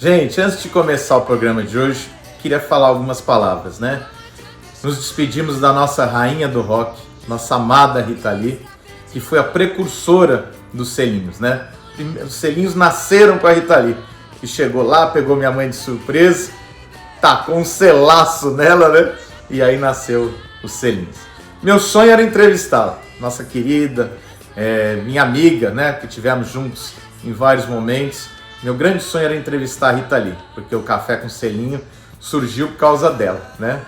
Gente, antes de começar o programa de hoje, queria falar algumas palavras, né? Nos despedimos da nossa rainha do rock, nossa amada Rita Lee, que foi a precursora dos selinhos, né? Os selinhos nasceram com a Rita Lee, que chegou lá, pegou minha mãe de surpresa, tacou um selaço nela, né? E aí nasceu os selinhos. Meu sonho era entrevistá-la, nossa querida, minha amiga, né? Que tivemos juntos em vários momentos. Meu grande sonho era entrevistar a Rita Lee, porque o Café com Selinho surgiu por causa dela, né?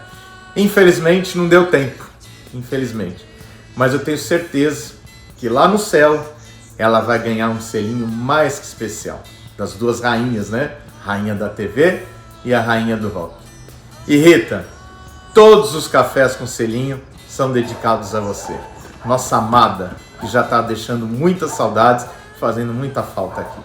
Infelizmente não deu tempo, infelizmente. Mas eu tenho certeza que lá no céu ela vai ganhar um selinho mais que especial. Das duas rainhas, né? Rainha da TV e a rainha do rock. E Rita, todos os cafés com selinho são dedicados a você. Nossa amada, que já está deixando muitas saudades, fazendo muita falta aqui.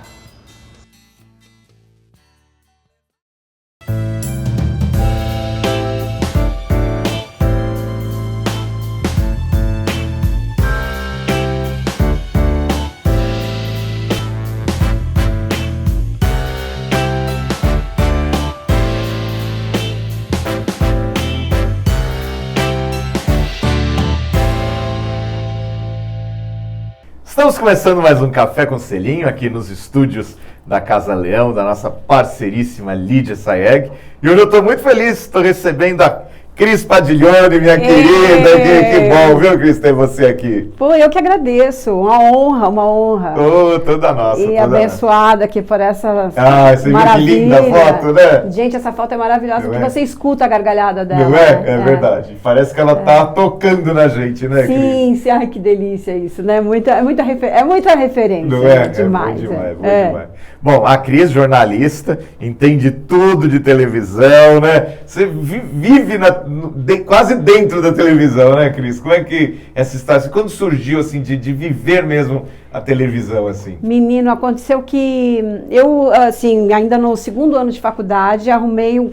Estamos começando mais um Café com Selinho aqui nos estúdios da Casa Leão, da nossa parceiríssima Lídia Sayeg. E hoje eu estou muito feliz, estou recebendo a Cris Padiglione, minha querida. Que bom, viu, Cris, ter você aqui. Pô, eu que agradeço, uma honra, uma honra. Oh, toda nossa. E toda abençoada nossa. Aqui por essa você maravilha. Viu que linda a foto, né? Gente, essa foto é maravilhosa, porque você escuta a gargalhada dela. Não é? É verdade. Parece que ela tá tocando na gente, né, Cris? Sim, ai, que delícia isso, né? É muita referência. Não é? Demais. É bom demais. Bom, a Cris, jornalista, entende tudo de televisão, né? Você vive quase dentro da televisão, né, Cris? Como é que essa história, quando surgiu, assim, de viver mesmo a televisão, assim? Menino, aconteceu que eu, assim, ainda no segundo ano de faculdade,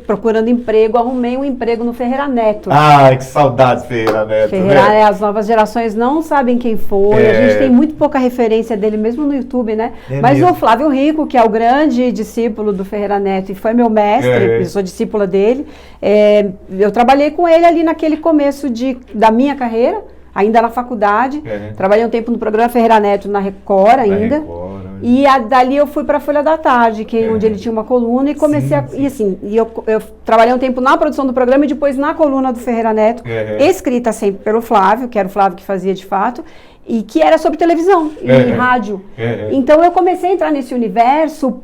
procurando emprego, arrumei um emprego no Ferreira Neto. Ai, que saudades, Ferreira Neto, né? As novas gerações não sabem quem foi, a gente tem muito pouca referência dele, mesmo no YouTube, né? Mas mesmo. O Flávio Rico, que é o grande discípulo do Ferreira Neto e foi meu mestre, eu sou discípula dele, eu trabalhei com ele ali naquele começo da minha carreira, ainda na faculdade, trabalhei um tempo no programa Ferreira Neto na Record ainda, e dali eu fui para a Folha da Tarde, onde ele tinha uma coluna e comecei eu trabalhei um tempo na produção do programa e depois na coluna do Ferreira Neto, escrita sempre pelo Flávio, que era o Flávio que fazia de fato, e que era sobre televisão e rádio. Então eu comecei a entrar nesse universo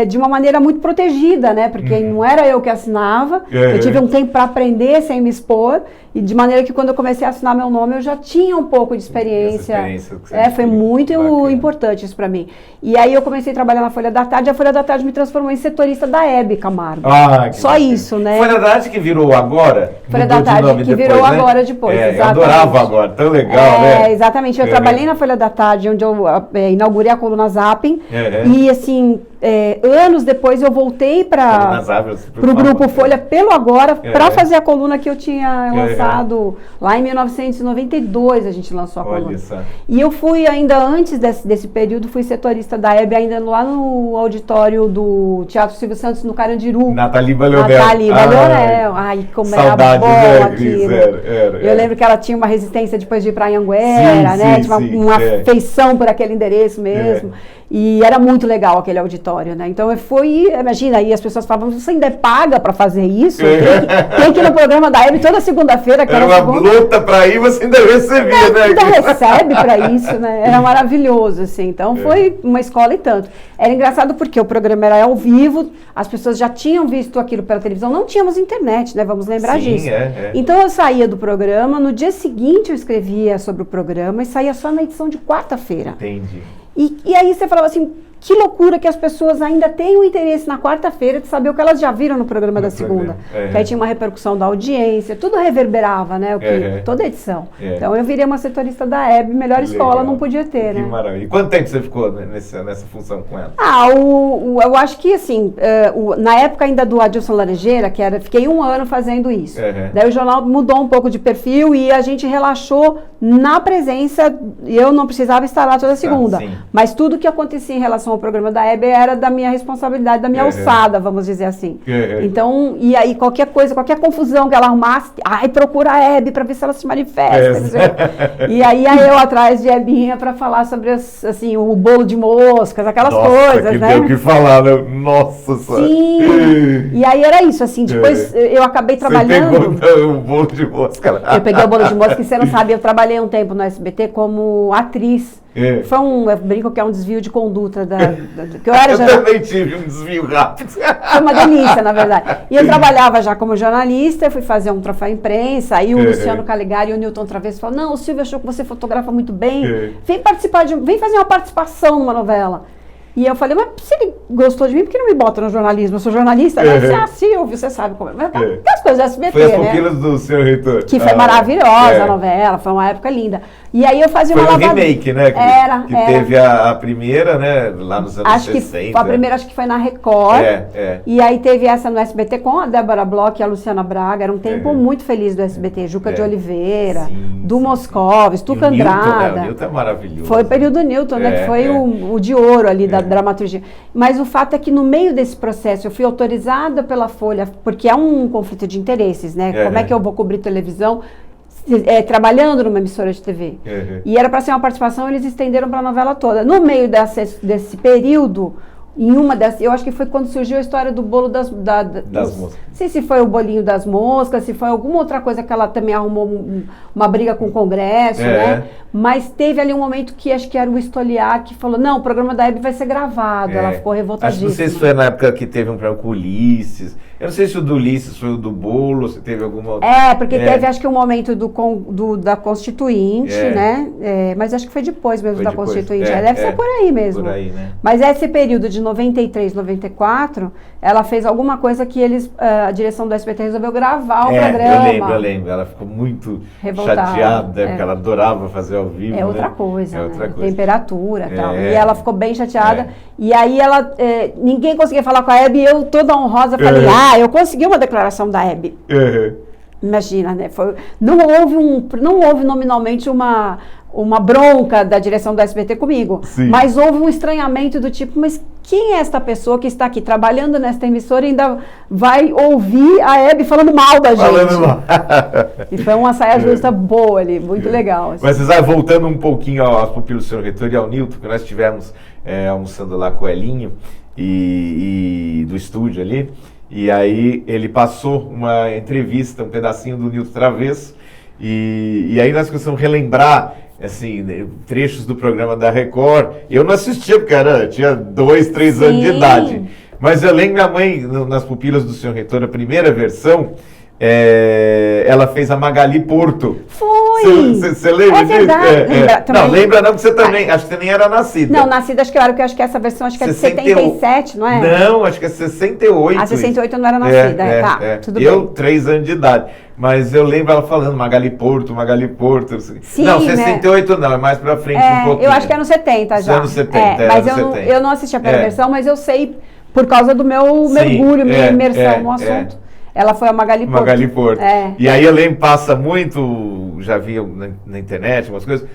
de uma maneira muito protegida, né? Porque não era eu que assinava, eu tive um tempo para aprender sem me expor, e de maneira que quando eu comecei a assinar meu nome eu já tinha um pouco de experiência. Foi muito importante isso para mim. E aí eu comecei a trabalhar na Folha da Tarde, e a Folha da Tarde me transformou em setorista da Hebe Camargo. Só isso, né? Folha da Tarde que virou Agora? Folha da Tarde que virou Agora depois, exatamente. Eu adorava Agora, tão legal, né? Exatamente, eu trabalhei na Folha da Tarde, onde eu inaugurei a coluna Zapping, e assim, anos depois eu voltei para o Grupo Folha pelo Agora, para fazer a coluna que eu tinha lançado lá em 1992, a gente lançou a coluna. E eu fui ainda antes desse período, fui setorista da Hebe, ainda lá no auditório do Teatro Silvio Santos, no Carandiru. Nathalie Balhorel. Ai, como saudades, era bom aquilo. Eu lembro que ela tinha uma resistência depois de ir para Anhanguera, né? Tinha uma afeição por aquele endereço mesmo. E era muito legal aquele auditório, né? Então eu fui, imagina, aí as pessoas falavam, você ainda paga para fazer isso? Tem que ir no programa da Hebe toda segunda-feira. Era uma luta para ir, você ainda recebia, né? Ainda recebe para isso, né? Era maravilhoso, assim. Então foi uma escola e tanto. Era engraçado porque o programa era ao vivo, as pessoas já tinham visto aquilo pela televisão, não tínhamos internet, né? Vamos lembrar disso. Então eu saía do programa, no dia seguinte eu escrevia sobre o programa e saía só na edição de quarta-feira. Entendi. E aí você falava assim, que loucura que as pessoas ainda têm o interesse na quarta-feira de saber o que elas já viram no programa da segunda. Que aí tinha uma repercussão da audiência, tudo reverberava, né? Toda edição. Então eu virei uma setorista da Hebe, melhor escola não podia ter, né? Que maravilha. E quanto tempo você ficou nessa função com ela? Eu acho que assim, na época ainda do Adilson Laranjeira, fiquei 1 ano fazendo isso. Daí o jornal mudou um pouco de perfil e a gente relaxou na presença, eu não precisava estar lá toda segunda. Mas tudo que acontecia em relação o programa da Hebe era da minha responsabilidade, da minha alçada, vamos dizer assim. Então, e aí qualquer coisa, qualquer confusão que ela arrumasse, procura a Hebe para ver se ela se manifesta. E aí eu atrás de Hebinha para falar sobre assim, o bolo de moscas, aquelas coisas, que né? Tem o que falar, né? Nossa senhora. Sim. E aí era isso, assim, depois eu acabei trabalhando. Você pegou o bolo de mosca. Eu peguei o bolo de mosca, que você não sabe, eu trabalhei um tempo no SBT como atriz. Foi eu brinco que é um desvio de conduta que eu também tive um desvio rápido. Foi uma delícia, na verdade. E eu trabalhava já como jornalista, fui fazer um troféu imprensa, aí o Luciano Caligari e o Newton Travesso falaram, não, o Silvio achou que você fotografa muito bem, vem fazer uma participação numa novela. E eu falei, mas se ele gostou de mim, por que não me bota no jornalismo? Eu sou jornalista, né? Silvio, você sabe como é. As coisas do SBT, foi as pupilas do senhor reitor. Que foi maravilhosa a novela, foi uma época linda. E aí eu fazia uma remake, né? Que era. Teve a primeira, né? Lá nos anos 60. A primeira acho que foi na Record. E aí teve essa no SBT com a Débora Bloch e a Luciana Braga. Era um tempo muito feliz do SBT. Juca de Oliveira, do Moscovis, Tuca Andrada. O Newton é maravilhoso. Foi o período Newton, né? Que foi o de ouro ali da dramaturgia. Mas o fato é que no meio desse processo eu fui autorizada pela Folha, porque é um conflito de interesses, né? Como é que eu vou cobrir televisão trabalhando numa emissora de TV? E era para ser uma participação, eles estenderam para a novela toda. No meio desse período, em uma dessas, eu acho que foi quando surgiu a história do bolo das moscas. Não sei se foi o bolinho das moscas, se foi alguma outra coisa que ela também arrumou uma briga com o Congresso, né? Mas teve ali um momento que acho que era o Estoliar que falou, não, o programa da Hebe vai ser gravado. Ela ficou revoltadíssima. Não sei se foi na época que teve um programa com o Ulisses. Eu não sei se o do Ulisses foi o do bolo, se teve alguma outra. Porque teve acho que um momento da Constituinte, né? Mas acho que foi depois mesmo da Constituinte. Deve ser por aí mesmo. Por aí, né? Mas esse período de 93, 94, ela fez alguma coisa que a direção do SBT resolveu gravar o programa. Eu lembro. Ela ficou muito chateada, porque ela adorava fazer ao vivo. Outra coisa, né? Temperatura e tal. E ela ficou bem chateada. E aí ninguém conseguia falar com a Hebe, e eu toda honrosa falei, eu consegui uma declaração da Hebe. Imagina, né? Não houve nominalmente uma bronca da direção do SBT comigo, mas houve um estranhamento do tipo, mas quem é esta pessoa que está aqui trabalhando nesta emissora e ainda vai ouvir a Hebe falando mal da gente? E foi uma saia justa boa ali, muito legal. Assim. Mas você sabe, voltando um pouquinho aos pupilos do senhor reitor e ao Newton, que nós estivemos almoçando lá com o Elinho e do estúdio ali, e aí ele passou uma entrevista, um pedacinho do Newton Travesso, e aí nós começamos a relembrar assim, trechos do programa da Record. Eu não assistia porque tinha 2, 3 anos de idade. Mas eu lembro minha mãe, nas pupilas do senhor reitor, a primeira versão, ela fez a Magali Porto. Foi! Você lembra disso? Não, lembra não, porque você também, acho que você nem era nascida. Não, nascida acho que eu era, porque acho que essa versão acho que é de 77, não é? Não, acho que é 68. 68 eu não era nascida, tudo eu, bem. 3 anos de idade. Mas eu lembro ela falando Magali Porto. Sim, não, 68 não, é mais pra frente um pouquinho. Eu acho que é anos 70 já. Anos 70, mas eu não assisti a primeira versão, mas eu sei por causa do meu mergulho, minha imersão no assunto. Ela foi a Magali Porto. E aí eu lembro, passa muito, já vi na internet umas coisas,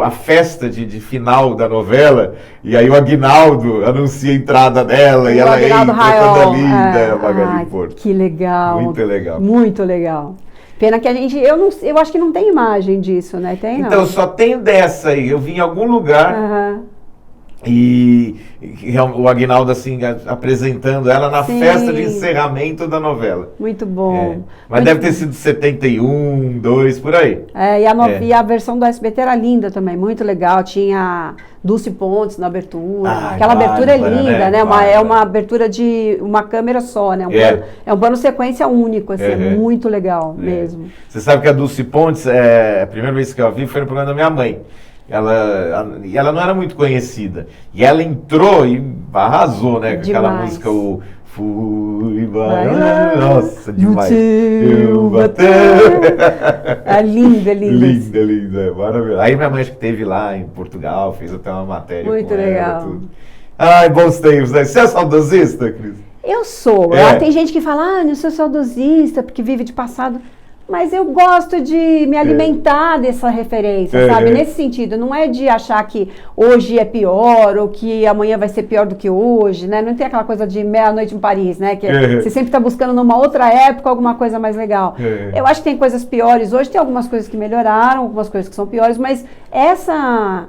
a festa de final da novela, e aí o Aguinaldo anuncia a entrada dela, e ela entra toda linda, a Magali Porto. Que legal. Muito legal. Muito legal. Pena que eu acho que não tem imagem disso, né? Tem, não? Então, só tenho dessa aí, eu vi em algum lugar... E o Aguinaldo assim apresentando ela na festa de encerramento da novela. Muito bom. Mas deve ter sido 71, 2, por aí. E a versão do SBT era linda também, muito legal. Tinha Dulce Pontes na abertura. Aquela abertura é linda, né? É uma abertura de uma câmera só, né? É um plano sequência único, assim, é muito legal mesmo. Você sabe que a Dulce Pontes, a primeira vez que eu a vi foi no programa da minha mãe. Ela não era muito conhecida. E ela entrou e arrasou, né? Com aquela música, o Fui bailar. Nossa, demais. É linda. Linda, maravilhoso. Aí minha mãe acho que esteve lá em Portugal, fez até uma matéria. Muito legal. Tudo. Ai, bons tempos, né? Você é saudosista, Cris? Eu sou. Tem gente que fala, não sou saudosista, porque vive de passado. Mas eu gosto de me alimentar dessa referência, sabe? Nesse sentido, não é de achar que hoje é pior ou que amanhã vai ser pior do que hoje, né? Não tem aquela coisa de Meia-Noite em Paris, né? Que você sempre está buscando numa outra época alguma coisa mais legal. Eu acho que tem coisas piores hoje, tem algumas coisas que melhoraram, algumas coisas que são piores, mas essa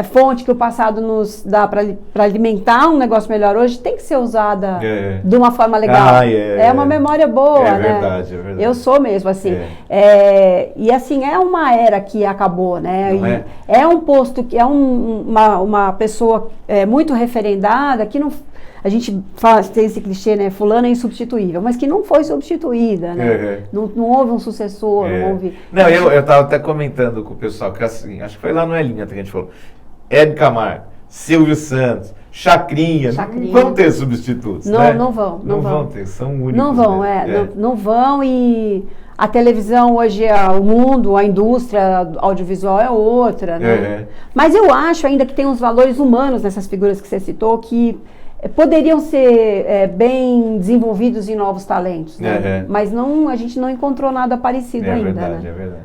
fonte que o passado nos dá para alimentar um negócio melhor hoje tem que ser usada de uma forma legal. É uma memória boa, né? Verdade, é verdade. Eu sou mesmo, assim. E assim, é uma era que acabou, né? É um posto, que é uma pessoa muito referendada, que não... A gente tem esse clichê, né? Fulano é insubstituível, mas que não foi substituída, né? Não houve um sucessor, não houve... Não, eu estava até comentando com o pessoal, que assim, acho que foi lá no Elinha que a gente falou, Hebe Camargo, Silvio Santos, Chacrinha, não vão ter substitutos, não, né? Não vão ter, são únicos. Não vão, não vão, e a televisão hoje, o mundo, a indústria audiovisual é outra, né? Mas eu acho ainda que tem uns valores humanos nessas figuras que você citou, que poderiam ser bem desenvolvidos em novos talentos, né? Mas a gente não encontrou nada parecido ainda. É verdade.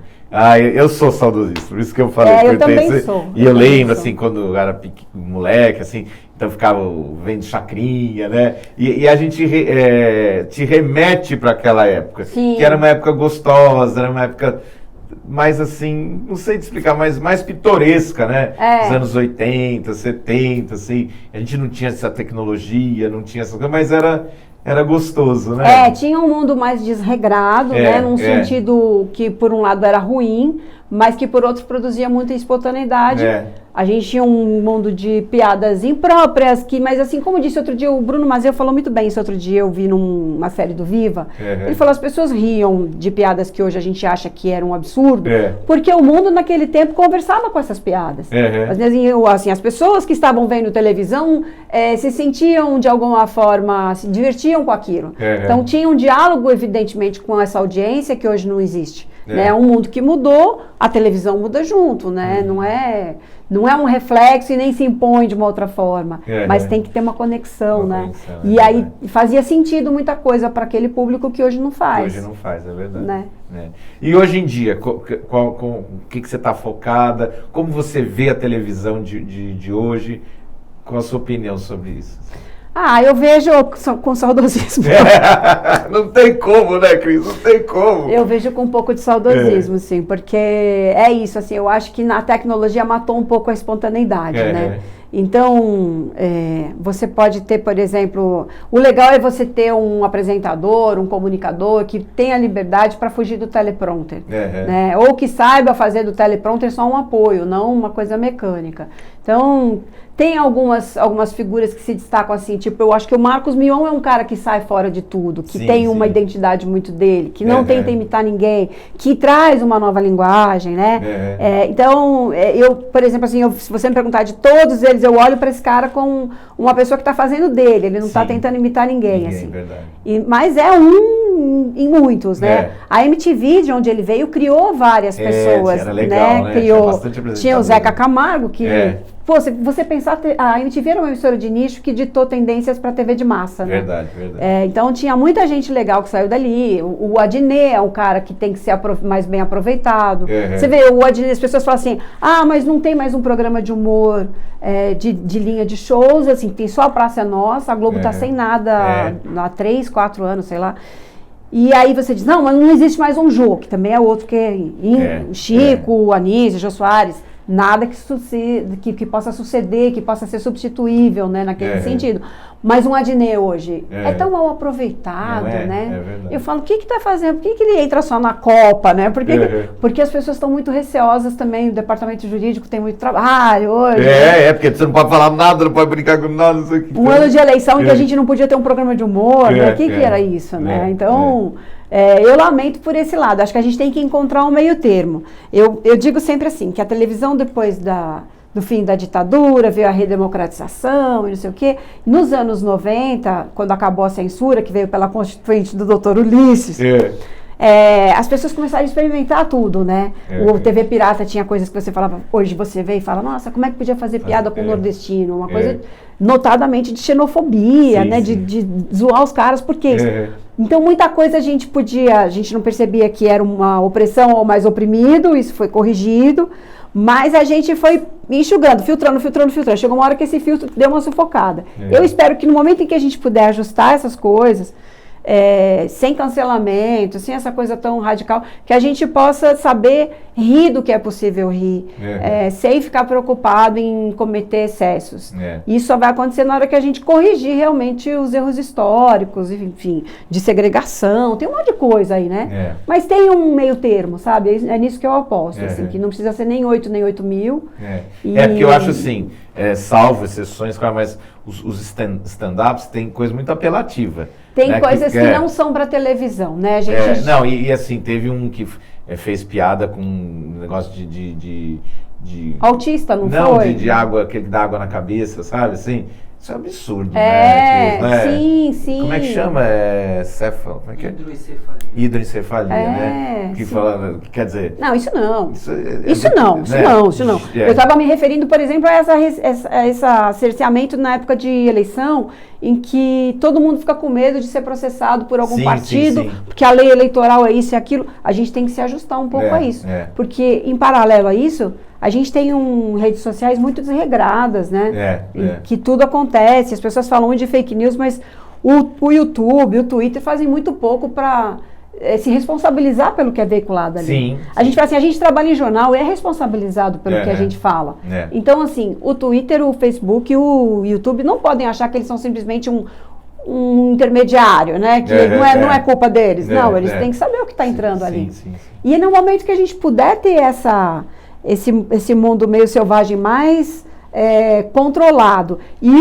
Eu sou saudosista, por isso que eu falei. Eu também sou. E eu lembro, assim, quando eu era moleque, assim, então ficava vendo Chacrinha, né? E a gente te remete para aquela época. Sim. Que era uma época gostosa, era uma época... mais assim, não sei te explicar, mas mais pitoresca, né? Dos anos 80, 70, assim, a gente não tinha essa tecnologia, não tinha essa coisa, mas era gostoso, né? Tinha um mundo mais desregrado, né? Num sentido que por um lado era ruim, mas que por outro produzia muita espontaneidade. A gente tinha um mundo de piadas impróprias, mas assim, como disse outro dia, o Bruno Mazzeo falou muito bem isso outro dia, eu vi numa série do Viva, ele falou, as pessoas riam de piadas que hoje a gente acha que era um absurdo, porque o mundo naquele tempo conversava com essas piadas. Assim, as pessoas que estavam vendo televisão se sentiam de alguma forma, se divertiam com aquilo. Então tinha um diálogo, evidentemente, com essa audiência que hoje não existe. É um mundo que mudou, a televisão muda junto, né? Não é um reflexo e nem se impõe de uma outra forma, mas tem que ter uma conexão, né? E aí fazia sentido muita coisa para aquele público que hoje não faz. Hoje não faz, é verdade. Né? E hoje em dia, o que você está focada? Como você vê a televisão de hoje? Qual a sua opinião sobre isso? Eu vejo com saudosismo. Não tem como, né, Cris? Não tem como. Eu vejo com um pouco de saudosismo, sim, porque é isso, assim, eu acho que a tecnologia matou um pouco a espontaneidade, né? Então, você pode ter, por exemplo, o legal é você ter um apresentador, um comunicador que tenha liberdade para fugir do teleprompter, né? Ou que saiba fazer do teleprompter só um apoio, não uma coisa mecânica. Então, tem algumas figuras que se destacam assim, tipo, eu acho que o Marcos Mion é um cara que sai fora de tudo, que tem uma identidade muito dele, que não tenta imitar ninguém, que traz uma nova linguagem, né? Então, eu, por exemplo, assim, se você me perguntar de todos eles, eu olho para esse cara como uma pessoa que está fazendo dele, ele não está tentando imitar ninguém, assim. Mas é em muitos, né? A MTV, de onde ele veio, criou várias pessoas, era legal, né? Tinha o Zeca Camargo, que... Pô, se você pensar, a MTV era uma emissora de nicho que ditou tendências para TV de massa, né? Verdade. Então tinha muita gente legal que saiu dali. O Adnet é um cara que tem que ser mais bem aproveitado. Você vê, o Adnet, as pessoas falam assim, mas não tem mais um programa de humor de linha de shows, assim, tem só a Praça é Nossa, a Globo tá sem nada há 3, 4 anos, sei lá. E aí você diz, não, mas não existe mais um Jô, que também é outro que é Chico, Anísio, Jô Soares. Nada que possa suceder, que possa ser substituível, né, naquele sentido. Mas um Adnet hoje é tão mal aproveitado, né? Eu falo, o que está fazendo? Por que ele entra só na Copa, né? Porque as pessoas estão muito receosas também, o departamento jurídico tem muito trabalho hoje. Porque você não pode falar nada, não pode brincar com nada, não sei o que. Um ano de eleição em que a gente não podia ter um programa de humor, né? O que era isso, né? Então... eu lamento por esse lado, acho que a gente tem que encontrar um meio termo. Eu digo sempre assim, que a televisão depois do fim da ditadura, veio a redemocratização e não sei o quê. Nos anos 90, quando acabou a censura, que veio pela constituinte do Dr. Ulisses, as pessoas começaram a experimentar tudo, né? O TV Pirata tinha coisas que você falava, hoje você vê e fala, nossa, como é que podia fazer piada com o nordestino? Uma coisa notadamente de xenofobia, né? De zoar os caras, porque Então, muita coisa a gente não percebia que era uma opressão ou mais oprimido, isso foi corrigido, mas a gente foi enxugando, filtrando. Chegou uma hora que esse filtro deu uma sufocada. Eu espero que no momento em que a gente puder ajustar essas coisas, sem cancelamento, sem essa coisa tão radical, que a gente possa saber rir do que é possível rir, sem ficar preocupado em cometer excessos. Isso só vai acontecer na hora que a gente corrigir realmente os erros históricos, enfim, de segregação, tem um monte de coisa aí, né? Mas tem um meio termo, sabe? É nisso que eu aposto, assim, que não precisa ser nem 8, nem 8 mil. Porque eu acho assim, salvo exceções, claro, mas os stand-ups têm coisa muito apelativa. Tem coisas que não são para televisão, né? A gente... não, e assim, teve um que fez piada com um negócio de autista, não foi? Não, de água, aquele que dá água na cabeça, sabe? Assim, isso é um absurdo, né? Sim. Como é que chama? Céfalo? Como é que é? Hidroencefalia, né? Que fala, quer dizer... Não, isso não. Isso não. Eu estava me referindo, por exemplo, a esse cerceamento na época de eleição, em que todo mundo fica com medo de ser processado por algum partido, porque a lei eleitoral é isso e aquilo. A gente tem que se ajustar um pouco a isso. Porque, em paralelo a isso, a gente tem redes sociais muito desregradas, né? Que tudo acontece, as pessoas falam muito de fake news, mas o YouTube, o Twitter fazem muito pouco para se responsabilizar pelo que é veiculado ali. A gente fala assim, a gente trabalha em jornal e é responsabilizado pelo que a gente fala. Então, assim, o Twitter, o Facebook e o YouTube não podem achar que eles são simplesmente um intermediário, né? Que não é culpa deles. Não, eles têm que saber o que está entrando ali. E no momento que a gente puder ter esse mundo meio selvagem mais controlado e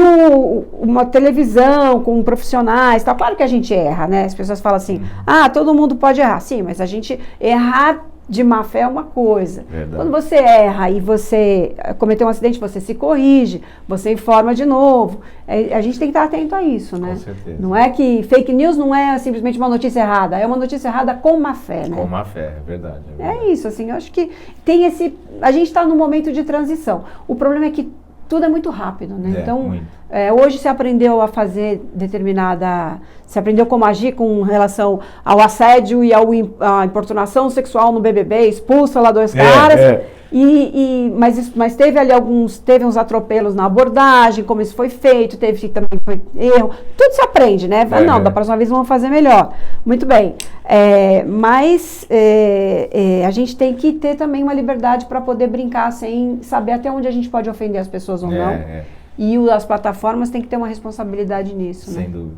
uma televisão com profissionais, tá claro que a gente erra, né? As pessoas falam assim, todo mundo pode errar. Sim, mas a gente errar de má fé é uma coisa. Quando você erra e você cometeu um acidente, você se corrige, você informa de novo. A gente tem que estar atento a isso, né? Com certeza. Não é que fake news não é simplesmente uma notícia errada, é uma notícia errada com má fé, né? Com má fé, é verdade. É isso, assim, eu acho que tem a gente está num momento de transição. O problema é que tudo é muito rápido, né? Então, hoje se aprendeu a fazer se aprendeu como agir com relação ao assédio e à importunação sexual no BBB, expulsa lá 2 caras, mas teve uns atropelos na abordagem, como isso foi feito, também foi erro, tudo se aprende, né? Da próxima vez vamos fazer melhor. Muito bem, mas a gente tem que ter também uma liberdade para poder brincar sem saber até onde a gente pode ofender as pessoas ou não. E as plataformas têm que ter uma responsabilidade nisso. Sem dúvida.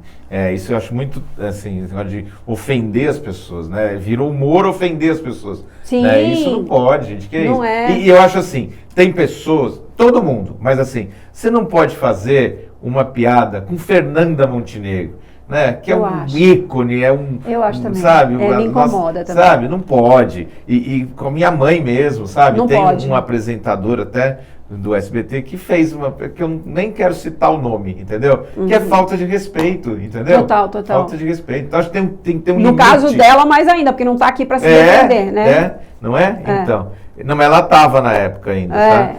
Isso eu acho muito, assim, de ofender as pessoas, né? Virou humor ofender as pessoas. Sim. Né? Isso não pode, gente. Que não é isso? E eu acho assim, tem pessoas, todo mundo, mas assim, você não pode fazer uma piada com Fernanda Montenegro, né? Que é ícone, eu acho também. Sabe? Me incomoda também. Sabe? Não pode. E com a minha mãe mesmo, sabe? Não tem pode. um apresentador até do SBT que fez que eu nem quero citar o nome, entendeu? Que é falta de respeito, entendeu? Total. Falta de respeito. Então acho que tem que ter um limite. No caso dela, mais ainda, porque não está aqui para se defender, né? Não é? Então. Não, mas ela estava na época ainda, tá?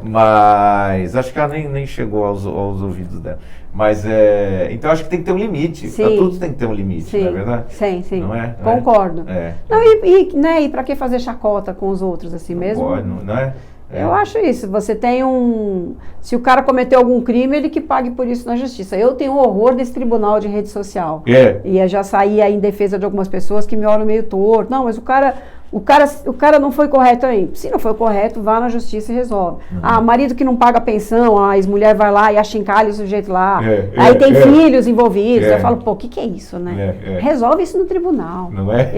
Mas acho que ela nem chegou aos ouvidos dela. Mas então acho que tem que ter um limite. Pra tudo tem que ter um limite, não é verdade? Sim. Não é? Concordo. Não, e para que fazer chacota com os outros assim mesmo? Pode, não é? Eu acho isso. Você tem se o cara cometeu algum crime, ele que pague por isso na justiça. Eu tenho horror desse tribunal de rede social. E eu já saí aí em defesa de algumas pessoas que me olham meio torto. Não, mas o cara não foi correto aí. Se não foi correto, vá na justiça e resolve. Marido que não paga pensão, a ex-mulher vai lá e achincalha o sujeito lá. Aí tem filhos envolvidos. Eu falo, o que é isso, né? Resolve isso no tribunal. Não é?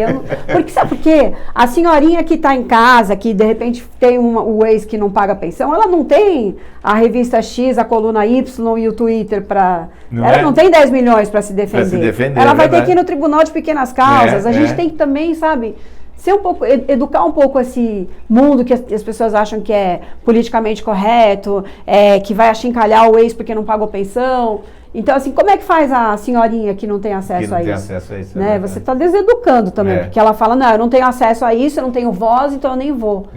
Porque sabe por quê? A senhorinha que está em casa, que de repente tem o ex que não paga pensão, ela não tem a revista X, a coluna Y e o Twitter para... Ela não tem 10 milhões para se defender. Ela vai ter que ir no tribunal de pequenas causas. A gente tem que também, sabe... educar um pouco esse mundo que as pessoas acham que é politicamente correto, que vai achincalhar o ex porque não pagou pensão. Então, assim, como é que faz a senhorinha que não tem acesso a isso? Né? Você está deseducando também, porque ela fala, não, eu não tenho acesso a isso, eu não tenho voz, então eu nem vou.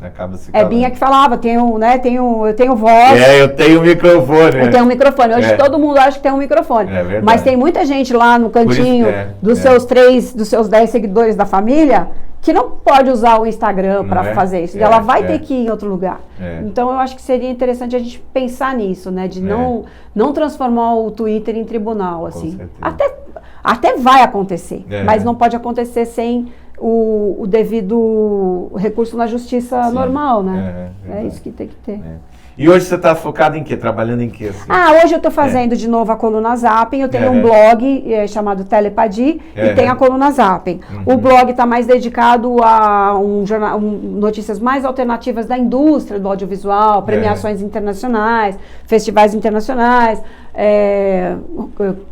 Acaba se calando. É Binha que falava, eu tenho voz. Eu tenho microfone. Eu tenho um microfone. Hoje todo mundo acha que tem um microfone. É verdade. Mas tem muita gente lá no cantinho dos seus 10 seguidores da família que não pode usar o Instagram para fazer isso. Ela vai ter que ir em outro lugar. Então eu acho que seria interessante a gente pensar nisso, né? De não transformar o Twitter em tribunal, assim. Até vai acontecer, mas não pode acontecer sem o devido recurso na justiça normal, né? É isso que tem que ter. E hoje você está focado em quê? Trabalhando em quê? Assim? Hoje eu estou fazendo de novo a coluna Zapping. Eu tenho um blog chamado Telepadi e tem a coluna Zapping. O blog está mais dedicado a notícias mais alternativas da indústria do audiovisual, premiações internacionais, festivais internacionais,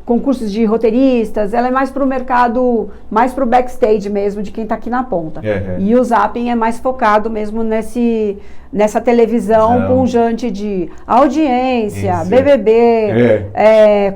concursos de roteiristas. Ela é mais para o mercado, mais para o backstage mesmo, de quem está aqui na ponta. E o Zapping é mais focado mesmo nessa televisão pungente de audiência, BBB,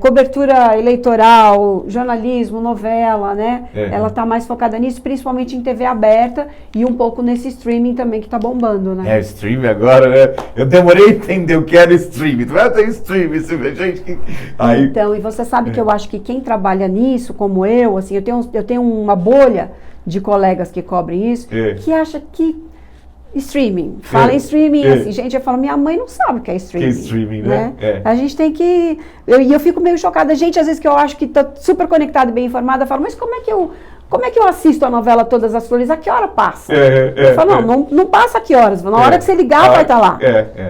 cobertura eleitoral, jornalismo, novela, né? Ela está mais focada nisso, principalmente em TV aberta e um pouco nesse streaming também que está bombando, né? Streaming agora, né? Eu demorei a entender o que era streaming. Vai ter streaming, gente. Aí... Então, e você sabe que eu acho que quem trabalha nisso, como eu, assim, eu tenho uma bolha de colegas que cobrem isso, que acha que streaming, fala em streaming, assim, gente, eu falo, minha mãe não sabe o que é streaming. Que é streaming, né? A gente tem que... Eu fico meio chocada, gente, às vezes que eu acho que tá super conectada e bem informada, eu falo, mas como é que eu assisto a novela Todas as Flores? A que hora passa? Eu falo, não passa a que horas, na hora que você ligar vai estar lá.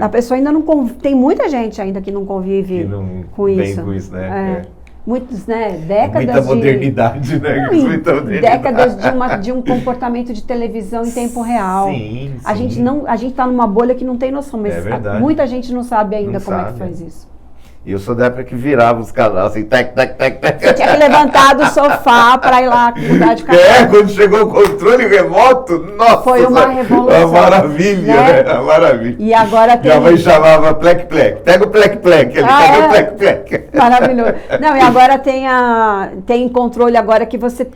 A pessoa ainda não tem muita gente ainda que não convive com isso. Com isso, né? Muitos, né, décadas muita modernidade, né? Muita modernidade. Décadas de um comportamento de televisão em tempo real. Sim. A gente está numa bolha que não tem noção, mas muita gente não sabe ainda como é que faz isso. E eu sou da época que virava os canais, assim, tec. Você tinha que levantar do sofá para ir lá mudar de canal. Quando chegou o controle remoto, nossa! Foi uma revolução. Uma maravilha, né? Uma maravilha. E agora tem... Minha mãe chamava plec. Pega o plec, ele pega o plec. Maravilhoso. Não, e agora tem controle agora que você...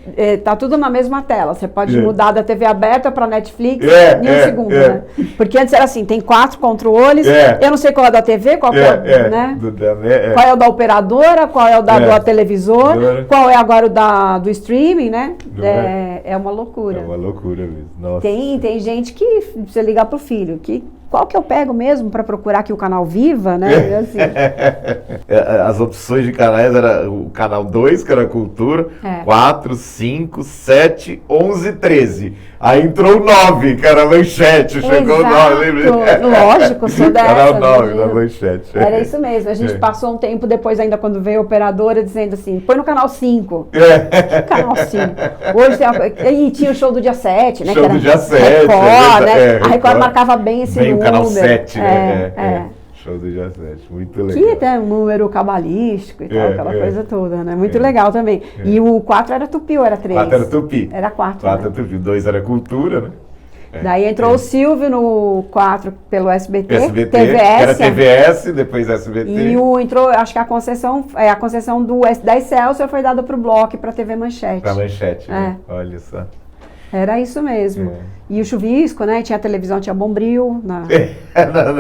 tá tudo na mesma tela. Você pode mudar da TV aberta para Netflix em um segundo, né? Porque antes era assim, tem 4 controles. Eu não sei qual é da TV, qual é, né? Qual é o da operadora, qual é o do televisor, qual é agora o do streaming, né? É uma loucura. É uma loucura mesmo. Nossa. Tem gente que precisa ligar pro filho, qual que eu pego mesmo para procurar aqui o canal Viva, né? Assim. As opções de canais era o canal 2, que era Cultura, 4, 5, 7, 11, 13. Aí entrou o 9, que era a Manchete, chegou o 9, lembra? Lógico, sou dessa. Canal 9 da Manchete. Era isso mesmo, a gente passou um tempo depois ainda quando veio a operadora dizendo assim, põe no canal 5. Canal 5. Hoje tinha o show do dia 7, né? Show do dia 7. Record, né? A Record marcava bem esse número. Canal 7, né? Show do dia 7, muito legal. Que tem um número cabalístico e tal, aquela coisa toda, né? Muito legal também. E o 4 era Tupi ou era 3? 4 era Tupi. Era 4, 4 era Tupi, 2 era Cultura, né? Daí entrou o Silvio no 4 pelo SBT, TVS. Era TVS, depois SBT. E entrou, acho que a concessão da Excelsior foi dada para o Bloco, para a TV Manchete. Para Manchete, né? Olha só. Era isso mesmo. E o chuvisco, né? Tinha televisão, tinha Bombril. Na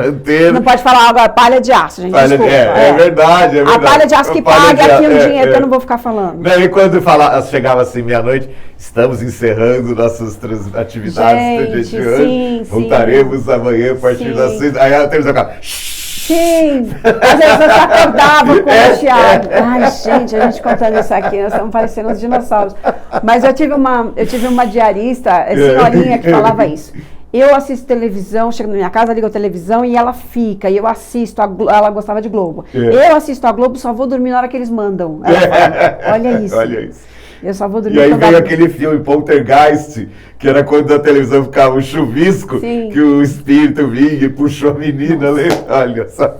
antena. Não pode falar agora, palha de aço, gente. Desculpa. É verdade. A palha de aço que paga aqui um dinheiro que eu não vou ficar falando. E quando chegava assim meia-noite, estamos encerrando nossas atividades de hoje. Voltaremos amanhã a partir das 6. Aí a televisão ficava... Sim, às vezes você acordava com o Thiago. Ai, gente, a gente contando isso aqui, nós estamos parecendo uns dinossauros. Mas eu tive uma diarista, senhorinha, que falava isso. Eu assisto televisão, chego na minha casa, ligo a televisão e ela fica, e eu assisto, ela gostava de Globo. Eu assisto a Globo, só vou dormir na hora que eles mandam. Ela fala, olha isso. Eu só vou dormir. E aí veio aquele filme Poltergeist, que era quando a televisão ficava um chuvisco, que o espírito vinha e puxou a menina, olha só.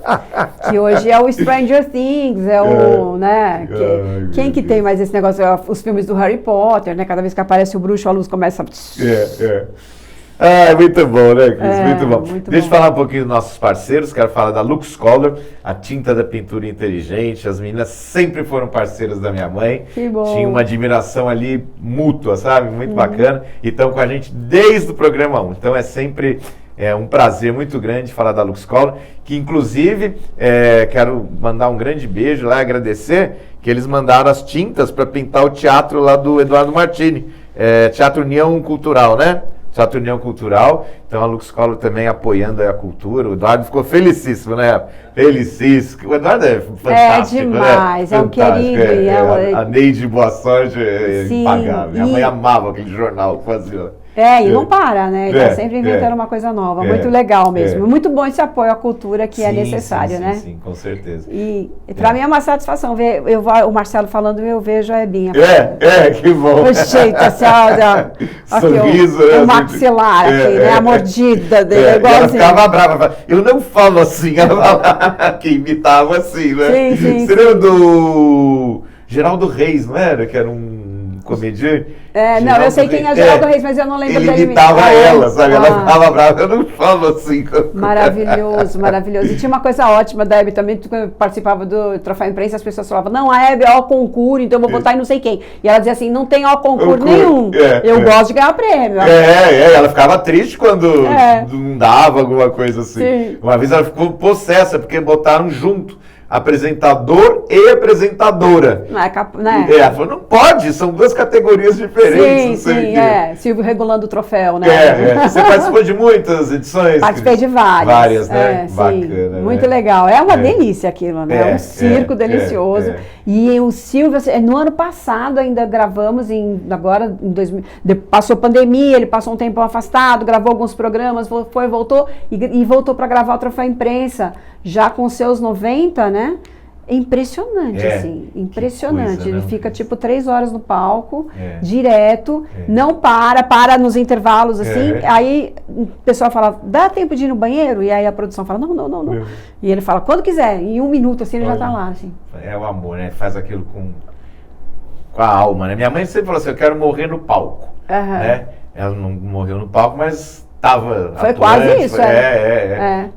Que hoje é o Stranger Things, né? Quem que tem mais esse negócio? Os filmes do Harry Potter, né? Cada vez que aparece o bruxo, a luz começa a... muito bom, né, Cris? Muito bom. Deixa eu falar um pouquinho dos nossos parceiros. Quero falar da Lux Color, a tinta da pintura inteligente. As meninas sempre foram parceiras da minha mãe. Que bom. Tinha uma admiração ali mútua, sabe? Muito bacana. E estão com a gente desde o programa 1. Então é sempre É um prazer muito grande falar da Lux Color, que inclusive quero mandar um grande beijo lá e agradecer que eles mandaram as tintas para pintar o teatro lá do Eduardo Martini, Teatro União Cultural, né? Teatro União Cultural, então a Lux Color também apoiando a cultura. O Eduardo ficou felicíssimo, né? Felicíssimo. O Eduardo é fantástico, é demais, né? é um querido. A Neide Boa Sorte é Sim, impagável. Minha mãe amava aquele jornal que fazia. E não para, né? Tá sempre inventando uma coisa nova. Muito legal mesmo. Muito bom esse apoio à cultura que é necessário, né? Sim, com certeza. E para mim é uma satisfação ver o Marcelo falando, eu vejo a Ebinha. Que bom. O jeito, assim, olha, sorriso, o maxilar aqui, né? A mordida dele, igualzinho. Ela ficava brava. Eu não falo assim, ela falava, que imitava assim, né? Sim. Você lembra do Geraldo Reis, não era? Que era um comediante? Não, eu sei quem é Geraldo Reis, mas eu não lembro dele. Ele imitava ela, sabe? Ela ficava brava, eu não falo assim. Maravilhoso. E tinha uma coisa ótima da Hebe também, quando eu participava do Troféu Imprensa, as pessoas falavam, não, a Hebe é ó concurso, então eu vou votar em não sei quem. E ela dizia assim, não tem ó concurso nenhum, eu gosto de ganhar prêmio. Ela ficava triste quando não dava alguma coisa assim. Sim. Uma vez ela ficou possessa, porque botaram junto apresentador e apresentadora. Né? Ela falou, não pode, são duas categorias diferentes. Sim, Silvio regulando o troféu, né? Você participou de muitas edições? Participei de várias. Várias, né? Bacana. Muito legal. É uma delícia aquilo, né? É um circo delicioso. E o Silvio, no ano passado ainda gravamos, agora em 2000, passou pandemia, ele passou um tempo afastado, gravou alguns programas, voltou e voltou para gravar o Troféu Imprensa, já com seus 90, né? É impressionante, assim, impressionante. Coisa, ele não? fica tipo 3 horas no palco, direto, não para nos intervalos, assim. Aí o pessoal fala, dá tempo de ir no banheiro? E aí a produção fala, não. E ele fala, quando quiser, em 1 minuto, assim, ele já tá lá, assim. É o amor, né? Faz aquilo com a alma, né? Minha mãe sempre falou assim, eu quero morrer no palco, né? Ela não morreu no palco, mas estava foi atuante, quase isso, né?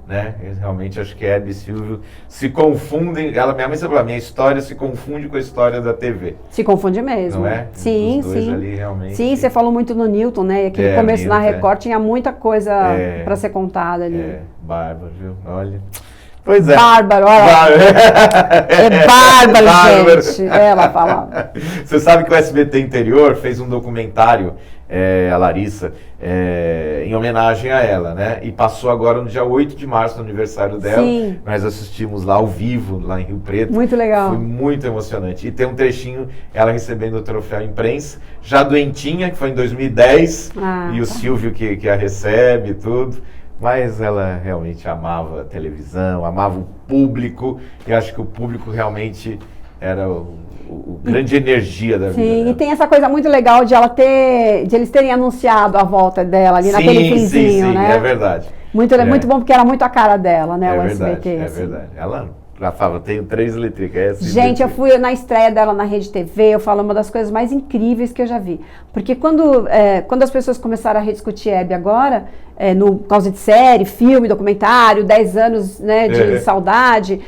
Eu realmente acho que Hebe e Silvio se confundem. Minha mãe sempre falou, minha história se confunde com a história da TV. Se confunde mesmo. Não é? Sim. Ali, realmente. Sim, você falou muito no Newton, né? E aquele começo na Record tinha muita coisa para ser contada ali. Bárbaro, viu? Olha. Pois é. Bárbaro, olha. É bárbaro, gente. Ela falava. Você sabe que o SBT Interior fez um documentário, a Larissa, em homenagem a ela, né? E passou agora no dia 8 de março, no aniversário dela. Sim. Nós assistimos lá ao vivo, lá em Rio Preto. Muito legal. Foi muito emocionante. E tem um trechinho, ela recebendo o troféu imprensa, já doentinha, que foi em 2010, e o Silvio que a recebe e tudo. Mas ela realmente amava a televisão, amava o público, e acho que o público realmente era o grande energia da vida. Sim, e tem essa coisa muito legal de eles terem anunciado a volta dela ali naquele finzinho, né? É verdade. Muito bom, porque era muito a cara dela, né? O SBT. É verdade. Ela fala, tenho 3 elétricas. Gente, eu fui na estreia dela na Rede TV, eu falo uma das coisas mais incríveis que eu já vi. Porque quando as pessoas começaram a rediscutir Hebe agora, no causa de série, filme, documentário, 10 anos, né, de saudade,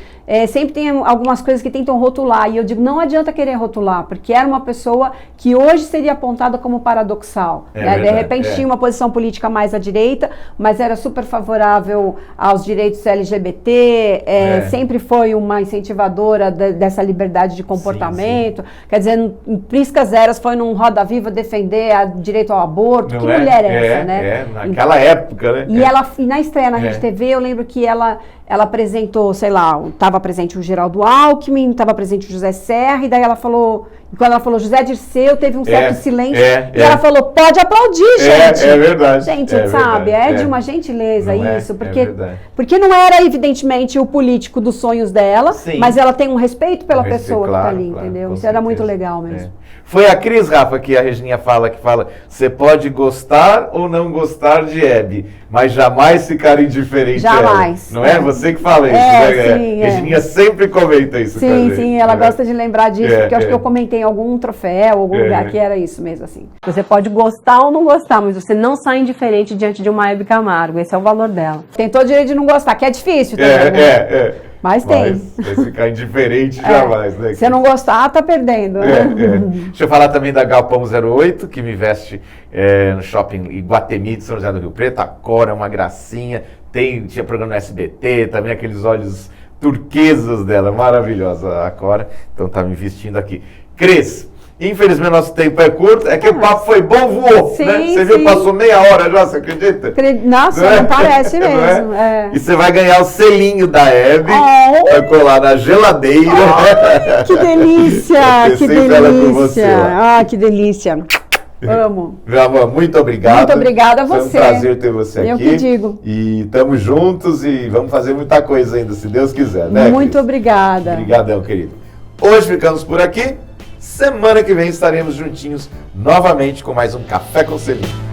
sempre tem algumas coisas que tentam rotular, e eu digo, não adianta querer rotular, porque era uma pessoa que hoje seria apontada como paradoxal, né? Verdade, de repente tinha uma posição política mais à direita, mas era super favorável aos direitos LGBT, sempre foi uma incentivadora dessa liberdade de comportamento, quer dizer, em Priscas Eras foi num Roda Viva defender o direito ao aborto, que mulher é essa, né? Naquela época, né? E na estreia na Rede TV, eu lembro que ela apresentou, sei lá, estava presente o Geraldo Alckmin, estava presente o José Serra, e daí ela falou, quando ela falou José Dirceu, teve um certo silêncio, e ela falou, pode aplaudir, gente. É verdade. Gente, sabe, de uma gentileza não isso, porque não era, evidentemente, o político dos sonhos dela, mas ela tem um respeito pela pessoa que está ali, entendeu? Isso era muito legal mesmo. Foi a Cris, Rafa, que a Regininha fala, você pode gostar ou não gostar de Hebe, mas jamais ficar indiferente jamais. A ela. Não é? Você que fala isso, né? Sim, Regininha sempre comenta isso com a gente. Sim, ela gosta de lembrar disso, porque eu acho que eu comentei em algum troféu, algum lugar que era isso mesmo, assim. Você pode gostar ou não gostar, mas você não sai indiferente diante de uma Hebe Camargo, esse é o valor dela. Tem todo o direito de não gostar, que é difícil também, né? Mas tem. Mas ficar indiferente jamais, né? Se não gostar, tá perdendo. Deixa eu falar também da Galpão 08, que me veste no shopping Iguatemi de São José do Rio Preto. A Cora é uma gracinha. Tinha programa no SBT, também aqueles olhos turquesas dela, maravilhosa a Cora. Então tá me vestindo aqui. Cris, infelizmente nosso tempo é curto, é que o papo foi bom, voou, sim, né? Você viu, passou meia hora já, você acredita? Nossa, não parece mesmo. E você vai ganhar o selinho da Hebe, vai colar na geladeira. Que delícia, que ela com você, delícia. Que delícia. Amo. Meu amor, muito obrigado. Muito obrigada a você. Foi um prazer ter você aqui. Eu que digo. E estamos juntos e vamos fazer muita coisa ainda, se Deus quiser, né? Muito Cris? obrigada. Obrigadão, querido. Hoje ficamos por aqui. Semana que vem estaremos juntinhos novamente com mais um Café com Selinho.